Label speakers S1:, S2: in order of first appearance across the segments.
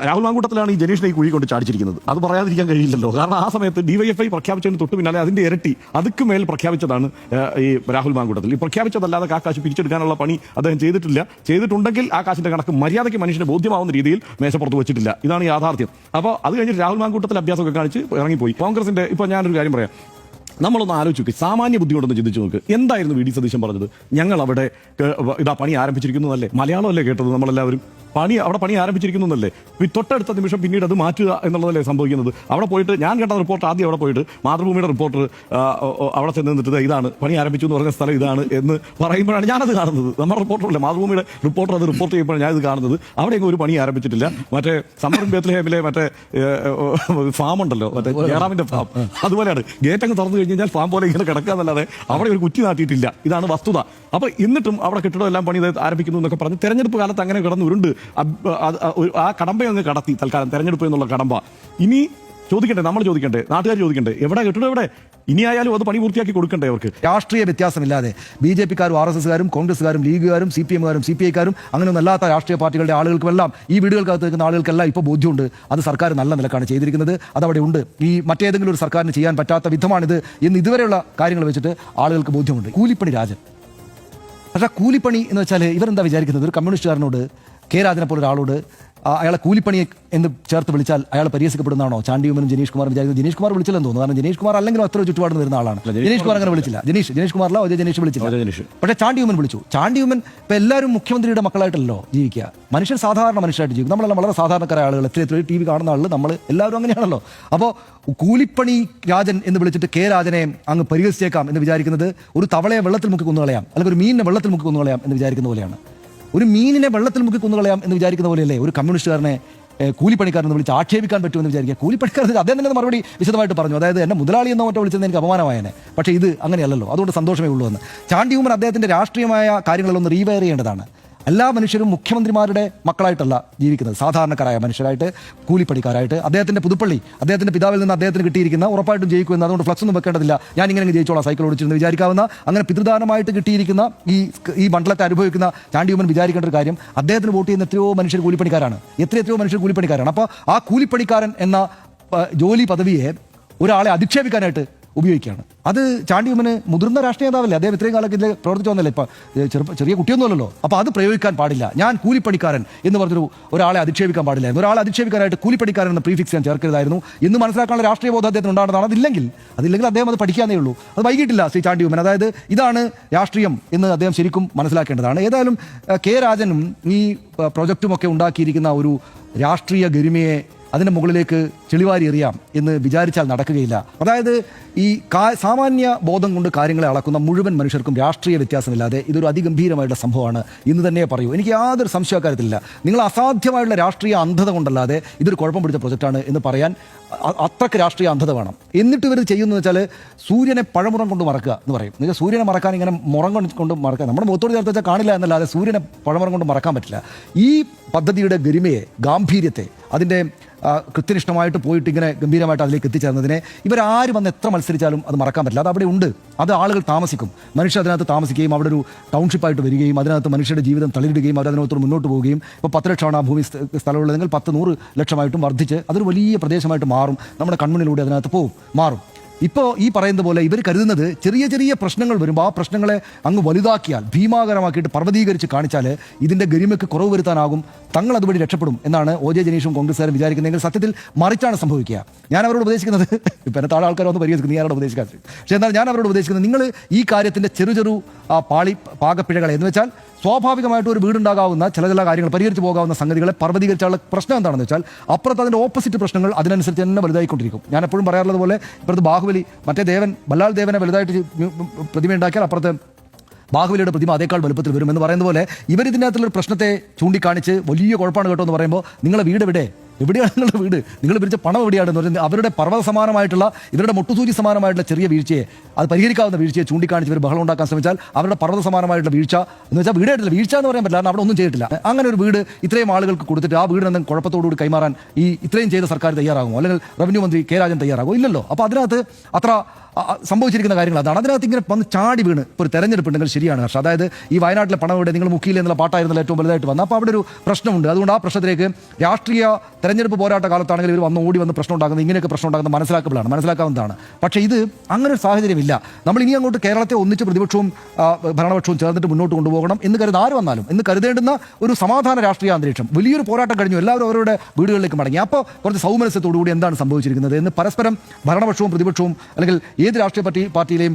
S1: രാഹുൽ മാങ്കൂട്ടത്തിലാണ് ഈ ജനീഷിനെ ഈ കുഴി കൊണ്ട് ചാടിച്ചിരിക്കുന്നത്. അത് പറയാതിരിക്കാൻ കഴിയില്ലല്ലോ. കാരണം ആ സമയത്ത് ഡിവൈഎഫ്ഐ പ്രഖ്യാപിച്ചതിന് തൊട്ട് പിന്നാലെ അതിന്റെ ഇരട്ടി അതുക്ക് മേൽ പ്രഖ്യാപിച്ചതാണ് ഈ രാഹുൽ മാങ്കൂട്ടത്തിൽ. ഈ പ്രഖ്യാപിച്ചതല്ലാതെ ആ കാശ് പിരിച്ചെടുക്കാനുള്ള പണി അദ്ദേഹം ചെയ്തിട്ടില്ല. ചെയ്തിട്ടുണ്ടെങ്കിൽ ആ കാശിന്റെ കണക്ക് മര്യാദയ്ക്ക് മനുഷ്യന് ബോധ്യമാവുന്ന രീതിയിൽ മേശപ്പുറത്ത് വെച്ചിട്ടില്ല. ഇതാണ് യാഥാർത്ഥ്യം. അപ്പോൾ അത് കഴിഞ്ഞ് രാഹുൽ മാങ്കൂട്ടത്തിൽ അഭ്യാസമൊക്കെ കാണിച്ച് ഇറങ്ങിപ്പോയി. കോൺഗ്രസിന്റെ ഇപ്പോൾ ഞാനൊരു കാര്യം പറയാം, നമ്മളൊന്ന് ആലോചിച്ച് നോക്കി, സാമാന്യ ബുദ്ധിയോടൊന്ന് ചിന്തിച്ചു നോക്ക്. എന്തായിരുന്നു വി ഡി സതീശൻ പറഞ്ഞത്? ഞങ്ങൾ അവിടെ ഇതാ പണി ആരംഭിച്ചിരിക്കുന്നതല്ലേ, മലയാളമല്ലേ കേട്ടത് നമ്മളെല്ലാവരും. അവിടെ പണി ആരംഭിച്ചിരിക്കുന്നതല്ലേ. തൊട്ടടുത്ത നിമിഷം പിന്നീട് അത് മാറ്റുക എന്നുള്ളതല്ലേ സംഭവിക്കുന്നത്. അവിടെ പോയിട്ട് ഞാൻ കേട്ട റിപ്പോർട്ട്, ആദ്യം അവിടെ പോയിട്ട് മാതൃഭൂമിയുടെ റിപ്പോർട്ടർ അവിടെ ചെന്ന് നിന്നിട്ട് ഇതാണ് പണി ആരംഭിച്ചു എന്ന് പറഞ്ഞ സ്ഥലം ഇതാണ് എന്ന് പറയുമ്പോഴാണ് ഞാനത് കാണുന്നത്. നമ്മുടെ റിപ്പോർട്ടറല്ലേ, മാതൃഭൂമിയുടെ റിപ്പോർട്ടർ അത് റിപ്പോർട്ട് ചെയ്യുമ്പോഴാണ് ഞാനിത് കാണുന്നത്. അവിടെയെങ്കിലും ഒരു പണി ആരംഭിച്ചിട്ടില്ല. മറ്റേ സമ്മറിൻ ബേത്ത്ലേഹേമിലെ മറ്റേ ഫാം ഉണ്ടല്ലോ, മറ്റേ ജയറാമിന്റെ ഫാം, അതുപോലെയാണ്. ഗേറ്റ് അങ്ങ് തുറന്നു കഴിഞ്ഞാൽ ഫാം പോലെ ഇങ്ങനെ കിടക്കാന്നല്ലാതെ അവിടെ ഒരു കുറ്റി നാട്ടിയിട്ടില്ല. ഇതാണ് വസ്തുത. അപ്പൊ എന്നിട്ടും അവിടെ കെട്ടിടം എല്ലാം പണി ആരംഭിക്കുന്നു എന്നൊക്കെ പറഞ്ഞ് തെരഞ്ഞെടുപ്പ് കാലത്ത് അങ്ങനെ കിടന്നുരുണ്ട് ആ കടമ്പയൊന്ന് കടത്തി തൽക്കാലം, തെരഞ്ഞെടുപ്പ് എന്നുള്ള കടമ്പ. ഇനി ചോദിക്കട്ടെ, നമ്മൾ ചോദിക്കണ്ടേ, നാട്ടുകാർ ചോദിക്കണ്ടേ, എവിടെ കെട്ടിടം എവിടെ? ഇനിയായാലും അത് പണി പൂർത്തിയാക്കി കൊടുക്കണ്ടേ അവർക്ക്?
S2: രാഷ്ട്രീയ വ്യത്യാസമില്ലാതെ BJP-ക്കാരും RSS-കാരും കോൺഗ്രസ്സുകാരും ലീഗുകാരും CPM-കാരും CPI-ക്കാരും അങ്ങനെയൊന്നും അല്ലാത്ത രാഷ്ട്രീയ പാർട്ടികളുടെ ആളുകൾക്കുമെല്ലാം ഈ വീടുകൾക്കകത്ത് നിൽക്കുന്ന ആളുകൾക്കെല്ലാം ഇപ്പോൾ ബോധ്യമുണ്ട് അത് സർക്കാർ നല്ല നിലക്കാണ് ചെയ്തിരിക്കുന്നത്. അതവിടെ ഉണ്ട്. ഈ മറ്റേതെങ്കിലും ഒരു സർക്കാരിന് ചെയ്യാൻ പറ്റാത്ത വിധമാണിത് എന്ന് ഇതുവരെയുള്ള കാര്യങ്ങൾ വെച്ചിട്ട് ആളുകൾക്ക് ബോധ്യമുണ്ട്. കൂലിപ്പണി രാജൻ. പക്ഷേ കൂലിപ്പണി എന്ന് വെച്ചാൽ ഇവരെന്താ വിചാരിക്കുന്നത്? ഒരു കമ്മ്യൂണിസ്റ്റുകാരനോട്, കെ രാജനെ പോലെ ഒരാളോട് അയാളെ കൂലിപ്പണി എന്ന് ചേർത്ത് വിളിച്ചാൽ അയാൾ പരിഹസിക്കപ്പെടുന്നതാണോ ചാണ്ടി ഉമ്മനും ജനീഷ് കുമാറും വിചാരിക്കുന്നത്? ജനീഷ് കുമാർ വിളിച്ചില്ലെന്ന് തോന്നുന്നു. കാരണം ജനീഷ് കുമാർ അല്ലെങ്കിലും അത്ര ചുറ്റുപാട് വരുന്ന ആളാണ്. ജനീഷ് കുമാർ അങ്ങനെ വിളിച്ചില്ല. ജനീഷ് കുമാറില്ല, ജനീഷ് വിളിച്ചില്ല. പക്ഷേ ചാണ്ടി ഉമ്മൻ വിളിച്ചു. ചാണ്ടി ഉമ്മൻ ഇപ്പം എല്ലാവരും മുഖ്യമന്ത്രിയുടെ മക്കളായിട്ടല്ലോ ജീവിക്കുക. മനുഷ്യൻ സാധാരണ മനുഷ്യരായിട്ട് ജീവിക്കും. നമ്മളെല്ലാം വളരെ സാധാരണക്കാരായ ആളുകൾ, എത്ര TV കാണുന്ന ആളുകൾ, നമ്മൾ എല്ലാവരും അങ്ങനെയാണല്ലോ. അപ്പോൾ കൂലിപ്പണി രാജൻ എന്ന് വിളിച്ചിട്ട് കെ രാജനെ അങ്ങ് പരിഹസിച്ചേക്കാം എന്ന് വിചാരിക്കുന്നത് ഒരു തവളയെ വെള്ളത്തിൽ മുക്കി കൊന്നുകളയാം, അല്ലെങ്കിൽ ഒരു മീനിനെ വെള്ളത്തിൽ മുക്കി കൊന്നുകളയാം എന്ന് വിചാരിക്കുന്ന പോലെയാണ്. ഒരു മീനിനെ വെള്ളത്തിൽ മുക്കി കൊന്നുകളയാം എന്ന് വിചാരിക്കുന്ന പോലെയല്ലേ ഒരു കമ്മ്യൂണിസ്റ്റുകാരനെ കൂലിപ്പണിക്കാരെന്ന് വിളിച്ച് ആക്ഷേപിക്കാൻ പറ്റുമെന്ന് വിചാരിക്കുക. കൂലിപ്പണിക്കാരൻ അദ്ദേഹം തന്നെ മറുപടി വിശദമായിട്ട് പറഞ്ഞു. അതായത് എന്നെ മുതലാളി എന്നോ മറ്റോ വിളിച്ചത് എനിക്ക് അപമാനമായേനെ, പക്ഷേ ഇത് അങ്ങനെയല്ലല്ലോ, അതുകൊണ്ട് സന്തോഷമേ ഉള്ളൂ എന്ന്. ചാണ്ടി ഉമ്മൻ അദ്ദേഹത്തിൻ്റെ രാഷ്ട്രീയമായ കാര്യങ്ങളൊന്ന് റീവെയർ ചെയ്യേണ്ടതാണ്. എല്ലാ മനുഷ്യരും മുഖ്യമന്ത്രിമാരുടെ മക്കളായിട്ടല്ല ജീവിക്കുന്നത്, സാധാരണക്കാരായ മനുഷ്യരായിട്ട്, കൂലിപ്പണിക്കാരായിട്ട്. അദ്ദേഹത്തിൻ്റെ പുതുപ്പള്ളി, അദ്ദേഹത്തിൻ്റെ പിതാവിൽ നിന്ന് അദ്ദേഹത്തിന് കിട്ടിയിരിക്കുന്ന, ഉറപ്പായിട്ടും ജയിക്കുമെന്ന്, അതുകൊണ്ട് ഫ്ലക്സ് ഒന്നും വെക്കേണ്ടതില്ല, ഞാൻ ഇങ്ങനെ ജയിച്ചോളാം സൈക്കിൾ ഓടിച്ചിരുന്ന് വിചാരിക്കാവുന്ന, അങ്ങനെ പിതൃദാനമായിട്ട് കിട്ടിയിരിക്കുന്ന ഈ മണ്ഡലത്തെ അനുഭവിക്കുന്ന ചാണ്ടി ഉമ്മൻ വിചാരിക്കേണ്ട ഒരു കാര്യം, അദ്ദേഹത്തിന് വോട്ട് ചെയ്യുന്ന എത്രയോ മനുഷ്യർ കൂലിപ്പണിക്കാരാണ്, എത്രയോ മനുഷ്യർ കൂലിപ്പണിക്കാരാണ്. അപ്പോൾ ആ കൂലിപ്പണിക്കാരൻ എന്ന ജോലി പദവിയെ ഒരാളെ അധിക്ഷേപിക്കാനായിട്ട് ഉപയോഗിക്കുകയാണ്. അത് ചാണ്ടി ഉമ്മന് മുതിർന്ന രാഷ്ട്രീയ നേതാവല്ലേ, അദ്ദേഹം ഇത്രയും കാലത്ത് ഇതിൽ പ്രവർത്തിച്ചു വന്നല്ലേ, ഇപ്പം ചെറിയ കുട്ടിയൊന്നുമല്ലല്ലോ. അപ്പോൾ അത് പ്രയോഗിക്കാൻ പാടില്ല. ഞാൻ കൂലിപ്പണിക്കാരൻ എന്ന് പറഞ്ഞൊരു ഒരാളെ അധിക്ഷേപിക്കാൻ പാടില്ലായിരുന്നു. ഒരാളെ അധിക്ഷേപിക്കാനായിട്ട് കൂലിപ്പണിക്കാരൻ എന്ന പ്രീഫിക്സ് ഞാൻ ചേർക്കരുതായിരുന്നു എന്ന് മനസ്സിലാക്കാനുള്ള രാഷ്ട്രീയ ബോധം അദ്ദേഹത്തിന് ഉണ്ടാകുന്നതാണ്. അതില്ലെങ്കിൽ അദ്ദേഹം അത് പഠിക്കാനേ ഉള്ളൂ. അത് വൈകിട്ടില്ല ശ്രീ ചാണ്ടി ഉമ്മൻ. അതായത് ഇതാണ് രാഷ്ട്രീയം എന്ന് അദ്ദേഹം ശരിക്കും മനസ്സിലാക്കേണ്ടതാണ്. ഏതായാലും കെ രാജനും ഈ പ്രൊജക്റ്റുമൊക്കെ ഉണ്ടാക്കിയിരിക്കുന്ന ഒരു രാഷ്ട്രീയ ഗരിമയെ അതിൻ്റെ മുകളിലേക്ക് ചെളിവാരി എറിയാം എന്ന് വിചാരിച്ചാൽ നടക്കുകയില്ല. അതായത് ഈ സാമാന്യ ബോധം കൊണ്ട് കാര്യങ്ങളെ അളക്കുന്ന മുഴുവൻ മനുഷ്യർക്കും രാഷ്ട്രീയ വ്യത്യാസമില്ലാതെ ഇതൊരു അതിഗംഭീരമായിട്ടുള്ള സംഭവമാണ് എന്ന് തന്നെ പറയൂ. എനിക്ക് യാതൊരു സംശയക്കാര്യത്തിലില്ല. നിങ്ങൾ അസാധ്യമായുള്ള രാഷ്ട്രീയ അന്ധത കൊണ്ടല്ലാതെ ഇതൊരു കുഴപ്പം പിടിച്ച പ്രൊജക്റ്റാണ് എന്ന് പറയാൻ അത്രയ്ക്ക് രാഷ്ട്രീയ അന്ധത വേണം. എന്നിട്ട് ഇവർ ചെയ്യുന്നത് വെച്ചാൽ സൂര്യനെ പഴമുറം കൊണ്ട് മറക്കുക എന്ന് പറയും. എന്നുവെച്ചാൽ സൂര്യനെ മറക്കാൻ ഇങ്ങനെ മുറം കൊണ്ട് മറക്കാൻ, നമ്മുടെ മുഖത്തോട് ചേർത്ത് വെച്ചാൽ കാണില്ല എന്നല്ലാതെ സൂര്യനെ പഴമുറം കൊണ്ട് മറക്കാൻ പറ്റില്ല. ഈ പദ്ധതിയുടെ ഗരിമയെ, ഗാംഭീര്യത്തെ, അതിൻ്റെ കൃത്യനിഷ്ഠമായിട്ട് പോയിട്ട് ഇങ്ങനെ ഗംഭീരമായിട്ട് അതിലേക്ക് എത്തിച്ചേർന്നതിനെ ഇവരാര് വന്ന് എത്ര മത്സരിച്ചാലും അത് മറക്കാൻ പറ്റില്ല. അത് അവിടെ ഉണ്ട്. അത് ആളുകൾ താമസിക്കും, മനുഷ്യർ അതിനകത്ത് താമസിക്കുകയും അവിടെ ഒരു ടൗൺഷിപ്പായിട്ട് വരികയും അതിനകത്ത് മനുഷ്യരുടെ ജീവിതം തളിരിടുകയും അവരതിനകത്തോട് മുന്നോട്ട് പോവുകയും ഇപ്പോൾ 10 ലക്ഷമാണ് ആ ഭൂമി സ്ഥലമുള്ളതെങ്കിൽ 10-100 ലക്ഷമായിട്ടും വർദ്ധിച്ച് അതൊരു വലിയ പ്രദേശമായിട്ട് മാറും. നമ്മുടെ കൺമുന്നിലൂടെ അതിനകത്ത് മാറും. ഇപ്പോൾ ഈ പറയുന്നത് പോലെ ഇവർ കരുതുന്നത് ചെറിയ ചെറിയ പ്രശ്നങ്ങൾ വരുമ്പോൾ ആ പ്രശ്നങ്ങളെ അങ്ങ് വലുതാക്കിയാൽ, ഭീമാകരമാക്കിയിട്ട് പർവ്വതീകരിച്ച് കാണിച്ചാൽ ഇതിൻ്റെ ഗരിമയ്ക്ക് കുറവ് വരുത്താനാകും, തങ്ങൾ അതുവഴി രക്ഷപ്പെടും എന്നാണ് OJ ജനീഷും കോൺഗ്രസ്സുകാരും വിചാരിക്കുന്നതെങ്കിൽ സത്യത്തിൽ മറിച്ചാണ് സംഭവിക്കുക. ഞാൻ അവരോട് ഉപദേശിക്കുന്നത്, ഇപ്പം എന്നെ താഴെ ആൾക്കാർ വന്ന് പരിഹരിക്കുന്നത്, നീ ആരോട് ഉപദേശിക്കാൻ, പക്ഷേ എന്നാൽ ഞാൻ അവരോട് ഉപദേശിക്കുന്നത്, നിങ്ങൾ ഈ കാര്യത്തിൻ്റെ ചെറു പാകപ്പിഴകളെ എന്ന് വെച്ചാൽ സ്വാഭാവികമായിട്ട് ഒരു വീടുണ്ടാകാവുന്ന ചില കാര്യങ്ങൾ പരിഹരിച്ച് പോകാവുന്ന സംഗതികളെ പർവ്വതീകരിച്ചുള്ള പ്രശ്നം എന്താണെന്ന് വെച്ചാൽ അപ്പുറത്ത് അതിൻ്റെ ഓപ്പോസിറ്റ് പ്രശ്നങ്ങൾ അതിനനുസരിച്ച് തന്നെ വലുതായിക്കൊണ്ടിരിക്കും. ഞാൻ എപ്പോഴും പറയാറുള്ളത് പോലെ ഇപ്പുറത്ത് ബാഹുബലി, മറ്റേ ബല്ലാൽ ദേവനെ വലുതായിട്ട് പ്രതിമ ഉണ്ടാക്കിയാൽ അപ്പുറത്ത് ബാഹുബലിയുടെ പ്രതിമ അതേക്കാൾ വലുപ്പത്തിൽ വരും എന്ന് പറയുന്നത് പോലെ ഇവരിതിനകത്തുള്ളൊരു പ്രശ്നത്തെ ചൂണ്ടിക്കാണിച്ച് വലിയ കുഴപ്പമാണ് കേട്ടോ എന്ന് പറയുമ്പോൾ നിങ്ങളുടെ വീട് എവിടെയാണ് നിങ്ങളുടെ വീട്, നിങ്ങൾ പിരിച്ച പണം എവിടെയാണെന്ന് പറഞ്ഞാൽ അവരുടെ പർവ്വത സമാനമായിട്ടുള്ള, ഇവരുടെ മുട്ടുസൂചി സമാനമായിട്ടുള്ള ചെറിയ വീഴ്ചയെ, അത് പരിഹരിക്കാവുന്ന വീഴ്ചയെ ചൂണ്ടിക്കാണിച്ച് ഇവർ ബഹളം ഉണ്ടാക്കാൻ ശ്രമിച്ചാൽ അവരുടെ പർവ്വത സമാനമായിട്ടുള്ള വീഴ്ച എന്ന് വെച്ചാൽ വീടായിട്ടില്ല, വീഴ്ച എന്ന് പറയാൻ പറ്റില്ല, കാരണം അവിടെ ഒന്നും ചെയ്തിട്ടില്ല. അങ്ങനെ ഒരു വീട് ഇത്രയും ആളുകൾക്ക് കൊടുത്തിട്ട് ആ വീടിന് എന്തെങ്കിലും കുഴപ്പത്തോടുകൂടി കൈമാറാൻ ഇത്രയും ചെയ്ത സർക്കാർ തയ്യാറാകുമോ? അല്ലെങ്കിൽ റവന്യൂ മന്ത്രി കെ രാജൻ തയ്യാറാകുമോ? ഇല്ലല്ലോ. അപ്പോൾ അതിനകത്ത് അത്ര സംഭവിച്ചിരിക്കുന്ന കാര്യങ്ങൾ അതാണ്. അതിനകത്ത് ഇങ്ങനെ വന്ന് ചാടി വീണ് ഇപ്പോൾ ഒരു തെരഞ്ഞെടുപ്പ് ഉണ്ടെങ്കിൽ ശരിയാണ് ഹർഷ, അതായത് ഈ വയനാട്ടിലെ പണം ഇവിടെ നിങ്ങൾ മുക്കിയില്ല എന്നുള്ള പാട്ടായിരുന്നല്ലോ ഏറ്റവും വലുതായിട്ട് വന്നത്. അപ്പോൾ അവിടെ ഒരു പ്രശ്നമുണ്ട്. അതുകൊണ്ട് ആ പ്രശ്നത്തിലേക്ക് രാഷ്ട്രീയ തെരഞ്ഞെടുപ്പ് പോരാട്ട കാലത്താണെങ്കിൽ ഇവർ ഓടി വന്ന് പ്രശ്നം ഉണ്ടാക്കുന്നത് ഇങ്ങനെയൊക്കെ പ്രശ്നം ഉണ്ടാക്കുന്നത് മനസ്സിലാക്കാവുന്നതാണ്. പക്ഷേ ഇത് അങ്ങനെ ഒരു സാഹചര്യമില്ല. നമ്മൾ ഇനി അങ്ങോട്ട് കേരളത്തെ ഒന്നിച്ച് പ്രതിപക്ഷവും ഭരണപക്ഷവും ചേർന്നിട്ട് മുന്നോട്ട് കൊണ്ടുപോകണം എന്ന് കരുതുന്ന ആര് വന്നാലും എന്ന് കരുതേണ്ടുന്ന ഒരു സമാധാന രാഷ്ട്രീയ അന്തരീക്ഷം, വലിയൊരു പോരാട്ടം കഴിഞ്ഞു, എല്ലാവരും അവരുടെ വീടുകളിലേക്ക് മടങ്ങി. അപ്പോൾ കുറച്ച് സൗമനസ്യത്തോടുകൂടി എന്താണ് സംഭവിച്ചിരിക്കുന്നത് എന്ന് പരസ്പരം ഭരണപക്ഷവും പ്രതിപക്ഷവും അല്ലെങ്കിൽ ഏത് രാഷ്ട്രീയ പാർട്ടിയിലെയും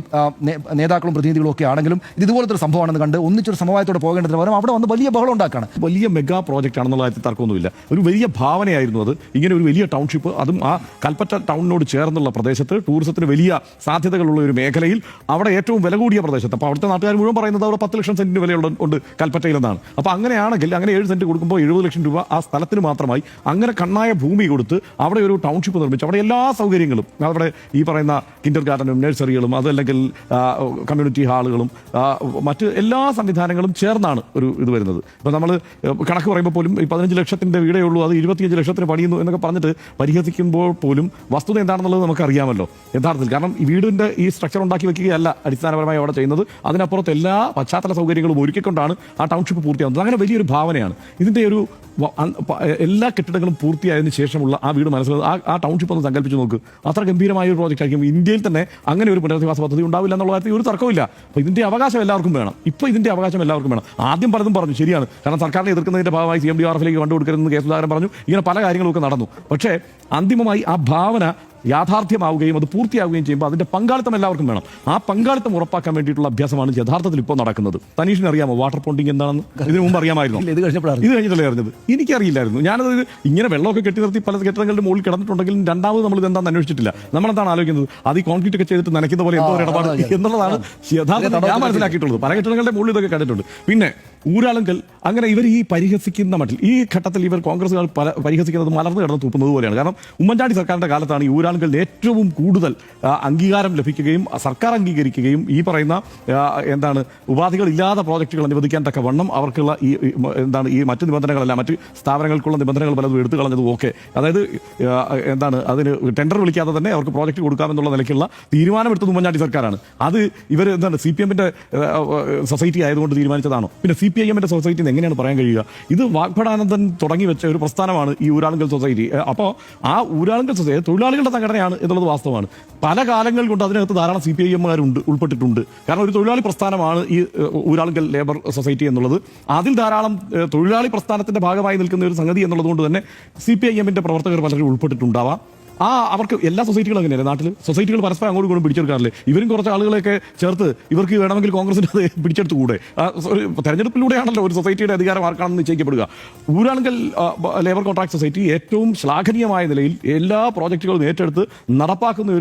S2: നേതാക്കളും പ്രതിനിധികളും ഒക്കെ ആണെങ്കിലും ഇതുപോലത്തെ ഒരു സംഭവമാണെന്ന് കണ്ട് ഒന്നിച്ചൊരു സമവായത്തോടെ പോകേണ്ടതിന് പകരം അവിടെ വന്ന് വലിയ ബഹളം ഉണ്ടാക്കുകയാണ്.
S1: വലിയ മെഗാ പ്രോജക്റ്റ് ആണെന്നുള്ള കാര്യത്തിൽ തർക്കമൊന്നുമില്ല. ഒരു വലിയ ഭാവനയായിരുന്നു അത്. ഇങ്ങനെ ഒരു വലിയ ടൗൺഷിപ്പ്, അതും ആ കൽപ്പറ്റ ടൗണിനോട് ചേർന്നുള്ള പ്രദേശത്ത്, ടൂറിസത്തിന് വലിയ സാധ്യതകളുള്ള ഒരു മേഖലയിൽ, അവിടെ ഏറ്റവും വില കൂടിയ പ്രദേശത്ത്. അപ്പോൾ അവിടുത്തെ നാട്ടുകാർ മുഴുവൻ പറയുന്നത് അവിടെ 10 ലക്ഷം സെന്റിന് വിലയുണ്ട് കൽപ്പറ്റയിലെന്നാണ്. അപ്പോൾ അങ്ങനെയാണെങ്കിൽ അങ്ങനെ 7 സെന്റ് കൊടുക്കുമ്പോൾ 70 ലക്ഷം രൂപ ആ സ്ഥലത്തിന് മാത്രമായി അങ്ങനെ കണ്ണായ ഭൂമി കൊടുത്ത് അവിടെ ഒരു ടൗൺഷിപ്പ് നിർമ്മിച്ചു. അവിടെ എല്ലാ സൗകര്യങ്ങളും, അവിടെ ഈ പറയുന്ന കിൻഡർ ഗാർഡനും നഴ്സറികളും അതല്ലെങ്കിൽ കമ്മ്യൂണിറ്റി ഹാളുകളും മറ്റ് എല്ലാ സംവിധാനങ്ങളും ചേർന്നാണ് ഒരു ഇത് വരുന്നത്. ഇപ്പോൾ നമ്മൾ കണക്ക് പറയുമ്പോൾ പോലും ഈ 15 ലക്ഷത്തിൻ്റെ വീടേ ഉള്ളൂ, അത് 25 ലക്ഷത്തിന് പണിയുന്നു എന്നൊക്കെ പറഞ്ഞിട്ട് പരിഹസിക്കുമ്പോൾ പോലും വസ്തുത എന്താണെന്നുള്ളത് നമുക്കറിയാമല്ലോ യഥാർത്ഥത്തിൽ. കാരണം ഈ വീടിൻ്റെ ഈ സ്ട്രക്ചർ ഉണ്ടാക്കി വെക്കുകയല്ല അടിസ്ഥാനപരമായി അവിടെ ചെയ്യുന്നത്, അതിനപ്പുറത്ത് എല്ലാ പശ്ചാത്തല സൗകര്യങ്ങളും ഒരുക്കിക്കൊണ്ടാണ് ആ ടൗൺഷിപ്പ് പൂർത്തിയാകുന്നത്. അങ്ങനെ വലിയൊരു ഭാവനയാണ് ഇതിൻ്റെ ഒരു എല്ലാ കെട്ടിടങ്ങളും പൂർത്തിയായതിനു ശേഷമുള്ള ആ വീട് മനസ്സിലാക്കുന്നത്. ആ ടൗൺഷിപ്പ് ഒന്ന് സങ്കല്പിച്ച് നോക്ക്, അത്ര ഗംഭീരമായ ഒരു പ്രോജക്റ്റ് ആയിരിക്കും. ഇന്ത്യയിൽ തന്നെ അങ്ങനെ ഒരു പുനരധിവാസ പദ്ധതി ഉണ്ടാവില്ല എന്നുള്ള കാര്യത്തിൽ ഒരു തർക്കമില്ല. അപ്പോൾ ഇതിൻ്റെ അവകാശം എല്ലാവർക്കും വേണം. ഇപ്പോൾ ഇതിൻ്റെ അവകാശം എല്ലാവർക്കും വേണം. ആദ്യം പലതും പറഞ്ഞു, ശരിയാണ്, കാരണം സർക്കാരിനെ എതിർക്കുന്നതിൻ്റെ ഭാഗമായി CMDRFിലേക്ക് കണ്ടുകൊടുക്കരുതെന്ന് കെ സുധാകരൻ പറഞ്ഞു. ഇങ്ങനെ പല കാര്യങ്ങളൊക്കെ നടന്നു. പക്ഷേ അന്തിമമായി ആ ഭാവന യാഥാർത്ഥ്യമാവുകയും അത് പൂർത്തിയാവുകയും ചെയ്യുമ്പോൾ അതിന്റെ പങ്കാളിത്തം എല്ലാവർക്കും വേണം. ആ പങ്കാളിത്തം ഉറപ്പാക്കാൻ വേണ്ടിയിട്ടുള്ള അഭ്യാസമാണ് യഥാർത്ഥത്തിൽ ഇപ്പോൾ നടക്കുന്നത്. തനീഷിന് അറിയാമോ വാട്ടർ പോണ്ടിങ് എന്താണെന്ന്? ഇതിനു മുമ്പ് അറിയാമായിരുന്നു? ഇത് കഴിഞ്ഞിട്ടല്ലേ അറിഞ്ഞത്? എനിക്കറിയില്ലായിരുന്നു. ഞാനത് ഇങ്ങനെ വെള്ളമൊക്കെ കെട്ടി നിർത്തി പല കെട്ടിടങ്ങളുടെ മുകളിൽ കിടന്നിട്ടുണ്ടെങ്കിലും രണ്ടാമത് നമ്മൾ ഇതെന്താണെന്ന് അന്വേഷിച്ചിട്ടില്ല. നമ്മളെന്താണ് ആലോചിക്കുന്നത്? അത് ഈ കോൺക്രീറ്റ് ഒക്കെ ചെയ്തിട്ട് നനയ്ക്കുന്ന പോലെ എന്തോ ഒരു ഇടപാട് എന്നുള്ളതാണ് യഥാർത്ഥത്തിൽ ഞാൻ മനസ്സിലാക്കിയിട്ടുള്ളത്. പല കെട്ടിടങ്ങളുടെ മുകളിൽ ഇതൊക്കെ കണ്ടിട്ടുണ്ട്. പിന്നെ ഊരാളുങ്കൽ അങ്ങനെ ഇവർ ഈ പരിഹസിക്കുന്ന മട്ടിൽ ഈ ഘട്ടത്തിൽ ഇവർ കോൺഗ്രസുകാർ പരിഹസിക്കുന്നത് മലർന്നു കിടന്ന് തൂക്കുന്നത് പോലെയാണ്. കാരണം ഉമ്മൻചാണ്ടി സർക്കാരിന്റെ കാലത്താണ് ഈ ഊരാളുങ്കൽ ഏറ്റവും കൂടുതൽ അംഗീകാരം ലഭിക്കുകയും സർക്കാർ അംഗീകരിക്കുകയും ഈ പറയുന്ന എന്താണ് ഉപാധികളില്ലാത്ത പ്രോജക്റ്റുകൾ അനുവദിക്കാൻ തക്കവണ്ണം അവർക്കുള്ള ഈ മറ്റ് നിബന്ധനകളല്ല, മറ്റ് സ്ഥാപനങ്ങൾക്കുള്ള നിബന്ധനകൾ പലതും എടുത്തു കളഞ്ഞതും ഒക്കെ, അതായത് അതിന് ടെൻഡർ വിളിക്കാതെ തന്നെ അവർക്ക് പ്രോജക്റ്റ് കൊടുക്കാമെന്നുള്ള നിലയ്ക്കുള്ള തീരുമാനമെടുത്തത് ഉമ്മൻചാണ്ടി സർക്കാരാണ്. അത് ഇവർ CPM-ന്റെ സൊസൈറ്റി ആയതുകൊണ്ട് തീരുമാനിച്ചതാണോ? പിന്നെ CPIM-ന്റെ സൊസൈറ്റി എങ്ങനെയാണ് പറയാൻ കഴിയുക? ഇത് വാഗ്ഭടാനന്ദൻ തുടങ്ങി വെച്ച ഒരു പ്രസ്ഥാനമാണ് ഈ ഊരാളുങ്കൽ സൊസൈറ്റി. അപ്പോൾ ആ ഊരാളുങ്കൽ സൊസൈറ്റി തൊഴിലാളികളുടെ സംഘടനയാണ് എന്നുള്ളത് വാസ്തവമാണ്. പല കാലങ്ങൾ കൊണ്ട് അതിനകത്ത് ധാരാളം CPIM-കാരുണ്ട്, ഉൾപ്പെട്ടിട്ടുണ്ട്. കാരണം ഒരു തൊഴിലാളി പ്രസ്ഥാനമാണ് ഈ ഊരാളുങ്കൽ ലേബർ സൊസൈറ്റി എന്നുള്ളത്. അതിൽ ധാരാളം തൊഴിലാളി പ്രസ്ഥാനത്തിന്റെ ഭാഗമായി നിൽക്കുന്ന ഒരു സംഗതി എന്നുള്ളത് കൊണ്ട് തന്നെ CPIM-ന്റെ പ്രവർത്തകർ പലരും ഉൾപ്പെട്ടിട്ടുണ്ടാവാം. അവർക്ക് എല്ലാ സൊസൈറ്റികളും അങ്ങനെയല്ലേ നാട്ടിൽ? സൊസൈറ്റികൾ പരസ്പരം അങ്ങോട്ടും ഇങ്ങോട്ടും പിടിച്ചെടുക്കാറില്ലേ? ഇവരും കുറച്ച് ആളുകളെയൊക്കെ ചേർത്ത് ഇവർക്ക് വേണമെങ്കിൽ കോൺഗ്രസിൻ്റെ അത് പിടിച്ചെടുത്തുകൂടെ? തെരഞ്ഞെടുപ്പിലൂടെയാണല്ലോ ഒരു സൊസൈറ്റിയുടെ അധികാരം ആർക്കാണെന്ന് നിശ്ചയിക്കപ്പെടുക. ഊരാളുങ്കൽ ലേബർ കോൺട്രാക്ട് സൊസൈറ്റി ഏറ്റവും ശ്ലാഘനീയമായ നിലയിൽ എല്ലാ പ്രോജക്റ്റുകളും ഏറ്റെടുത്ത് നടപ്പാക്കുന്ന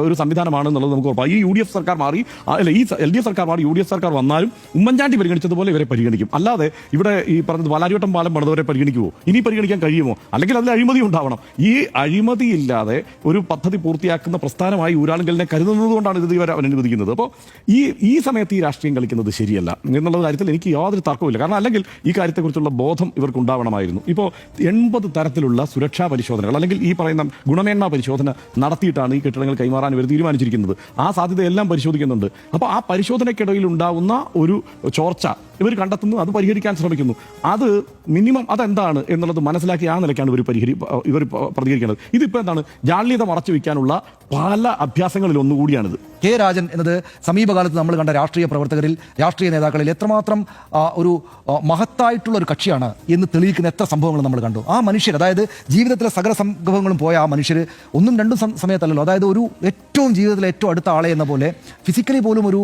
S1: ഒരു സംവിധാനമാണെന്നുള്ളത് നമുക്ക് ഉറപ്പാണ്. ഈ UDF സർക്കാർ മാറി, അല്ല ഈ LDF സർക്കാർ മാറി UDF സർക്കാർ വന്നാലും ഉമ്മൻചാണ്ടി പരിഗണിച്ചതുപോലെ ഇവരെ പരിഗണിക്കും. അല്ലാതെ ഇവിടെ ഈ പറഞ്ഞത് പാലാരിവട്ടം പാലം പണിതവരെ പരിഗണിക്കുമോ? ഇനി പരിഗണിക്കാൻ കഴിയുമോ? അല്ലെങ്കിൽ അതിൽ അഴിമതി ഉണ്ടാവണം. ഈ അഴിമതി ഇല്ലാതെ ഒരു പദ്ധതി പൂർത്തിയാക്കുന്ന പ്രസ്ഥാനമായി ഊരാളുങ്കലിനെ കരുതുന്നത് കൊണ്ടാണ് ഇത് ഇവർ അനുവദിക്കുന്നത്. അപ്പോൾ ഈ സമയത്ത് ഈ രാഷ്ട്രീയം കളിക്കുന്നത് ശരിയല്ല എന്നുള്ള കാര്യത്തിൽ എനിക്ക് യാതൊരു തർക്കവുമില്ല. കാരണം അല്ലെങ്കിൽ ഈ കാര്യത്തെക്കുറിച്ചുള്ള ബോധം ഇവർക്ക് ഉണ്ടാവണമായിരുന്നു. ഇപ്പോൾ 80 തരത്തിലുള്ള സുരക്ഷാ പരിശോധനകൾ അല്ലെങ്കിൽ ഈ പറയുന്ന ഗുണമേന്മ പരിശോധന നടത്തിയിട്ടാണ് ഈ കെട്ടിടങ്ങൾ കൈമാറാൻ ഇവർ തീരുമാനിച്ചിരിക്കുന്നത്. ആ സാധ്യതയെല്ലാം പരിശോധിക്കുന്നുണ്ട്. അപ്പോൾ ആ പരിശോധനയ്ക്കിടയിൽ ഉണ്ടാവുന്ന ഒരു ചോർച്ച ഇവർ കണ്ടെത്തുന്നു, അത് പരിഹരിക്കാൻ ശ്രമിക്കുന്നു. അത് മിനിമം അതെന്താണ് എന്നുള്ളത് മനസ്സിലാക്കി ആ നിലയ്ക്കാണ് ഇവർ പ്രതികരിക്കേണ്ടത്. ഇതിപ്പോൾ എന്താണ് ജാള്യത മറച്ചു വയ്ക്കാനുള്ള പല അഭ്യാസങ്ങളിൽ ഒന്നുകൂടിയാണിത്.
S2: കെ രാജൻ എന്നത് സമീപകാലത്ത് നമ്മൾ കണ്ട രാഷ്ട്രീയ പ്രവർത്തകരിൽ, രാഷ്ട്രീയ നേതാക്കളിൽ എത്രമാത്രം ഒരു മഹത്തായിട്ടുള്ള ഒരു കക്ഷിയാണ് എന്ന് തെളിയിക്കുന്ന എത്ര സംഭവങ്ങൾ നമ്മൾ കണ്ടു. ആ മനുഷ്യർ, അതായത് ജീവിതത്തിലെ സകല സംഭവങ്ങളും പോയ ആ മനുഷ്യർ ഒന്നും രണ്ടും സമയത്തല്ലല്ലോ, അതായത് ഒരു ഏറ്റവും ജീവിതത്തിലെ ഏറ്റവും അടുത്ത ആളെ എന്ന പോലെ ഫിസിക്കലി പോലും ഒരു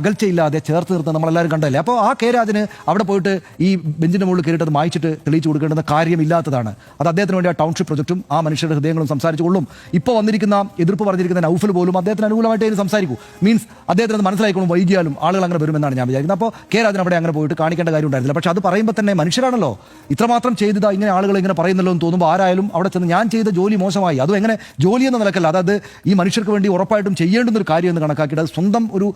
S2: അകൽച്ചയില്ലാതെ ചേർത്ത് നിർത്തുന്ന നമ്മളെല്ലാവരും കണ്ടല്ലേ. അപ്പോൾ ആ കെ രാജന് അവിടെ പോയിട്ട് ഈ ബെഞ്ചിന്റെ മുകളിൽ കയറിയിട്ട് അത് മായ്ച്ചിട്ട് തെളിയിച്ചു കൊടുക്കേണ്ടുന്ന കാര്യമില്ലാത്തതാണ്. അത് അദ്ദേഹത്തിന് വേണ്ടി ആ ടൗൺഷിപ്പ് പ്രൊജക്റ്റും ആ മനുഷ്യരുടെ ഹൃദയങ്ങളും സംസാരിച്ചുകൊള്ളും. ഇപ്പോൾ വന്നിരിക്കുന്ന എതിർപ്പ് പറഞ്ഞിരിക്കുന്ന നൗഫൽ പോലും അദ്ദേഹത്തിന് അനുകൂലമായിട്ട് സംസാരിക്കൂ. മീൻസ് അദ്ദേഹത്തിന് അത് മനസ്സിലായിക്കോളും, വൈകിയാലും ആളുകൾ അങ്ങനെ വരുമെന്നാണ് ഞാൻ വിചാരിക്കുന്നത്. അപ്പോൾ കെ രാജൻ അവിടെ അങ്ങനെ പോയിട്ട് കാണിക്കേണ്ട കാര്യം ഉണ്ടായിരുന്നില്ല. പക്ഷെ അത് പറയുമ്പോൾ തന്നെ മനുഷ്യരാണല്ലോ, ഇത്രമാത്രം ചെയ്തതാ ഇങ്ങനെ ആളുകൾ ഇങ്ങനെ പറയുന്നല്ലോ എന്ന് തോന്നുമ്പോൾ ആരായാലും അവിടെ ചെന്ന് ഞാൻ ചെയ്ത ജോലി മോശമായി, അതും എങ്ങനെ ജോലി എന്ന നിലക്കല്ല, അതായത് ഈ മനുഷ്യർക്ക് വേണ്ടി ഉറപ്പായിട്ടും ചെയ്യേണ്ടുന്ന ഒരു കാര്യം എന്ന് കണക്കാക്കിയിട്ട് അത് സ്വന്തം ഒരു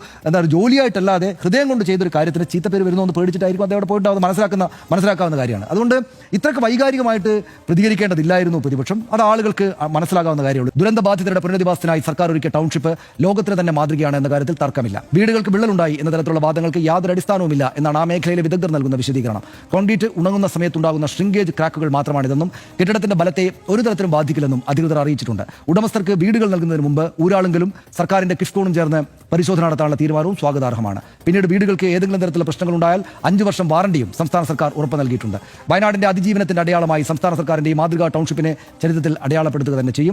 S2: ജോലിയായിട്ടല്ലാതെ ഹൃദയം കൊണ്ട് ചെയ്തൊരു കാര്യത്തിന് ചീത്തപ്പേര് വരുന്ന വരുന്നു എന്ന് പേടിച്ചിട്ടായിരിക്കും അദ്ദേഹം അവിടെ പോയിട്ട് മനസ്സിലാക്കാവുന്ന കാര്യമാണ്. അതുകൊണ്ട് ഇത്രയ്ക്ക് വൈകാരികമായിട്ട് പ്രതികരിക്കേണ്ടതില്ലായിരുന്നു പ്രതിപക്ഷം. അത് ആളുകൾക്ക് മനസ്സിലാകാവുന്ന കാര്യമുള്ളൂ. ദുരന്ത ബാധിതരുടെ പുനരധിവാസത്തിനായി സർക്കാർ ഒരുക്കിയ ടൗൺഷിപ്പ് ലോകത്തിന് തന്നെ മാതൃകയാണ് എന്ന കാര്യത്തിൽ തർക്കമില്ല. വീടുകൾക്ക് വിള്ളലുണ്ടായി എന്ന തരത്തിലുള്ള വാദങ്ങൾക്ക് യാതൊരു അടിസ്ഥാനവുമില്ല എന്നാണ് ആ മേഖലയിലെ വിദഗ്ധർ നൽകുന്ന വിശദീകരണം. കോൺക്രീറ്റ് ഉണങ്ങുന്ന സമയത്തുണ്ടാകുന്ന ഷ്രിങ്കേജ് ക്രാക്കുകൾ മാത്രമാണിതെന്നും കെട്ടിടത്തിന്റെ ബലത്തെ ഒരു തരത്തിലും ബാധിക്കില്ലെന്നും അധികൃതർ അറിയിച്ചിട്ടുണ്ട്. ഉടമസ്ഥർക്ക് വീടുകൾ നൽകുന്നതിന് മുമ്പ് ഊരാളുങ്കലും സർക്കാരിന്റെ കിഫ്കോണും ചേർന്ന് പരിശോധന നടത്താനുള്ള തീരുമാനവും സ്വാഗതാർഹമാണ്. പിന്നീട് വീടുകൾക്ക് ഏതെങ്കിലും തരത്തിലുള്ള പ്രശ്നങ്ങൾ ഉണ്ടായാൽ 5 വർഷം വാറണ്ടിയും സംസ്ഥാന സർക്കാർ ഉറപ്പ് നൽകിയിട്ടുണ്ട്. വയനാടിന്റെ അതിജീവനത്തിന്റെ അടയാളമായി സംസ്ഥാന സർക്കാരിന്റെ ഈ മാതൃകാ ടൗൺഷിപ്പിനെ ചരിത്രത്തിൽ അടയാളപ്പെടുത്തുക തന്നെ ചെയ്യും.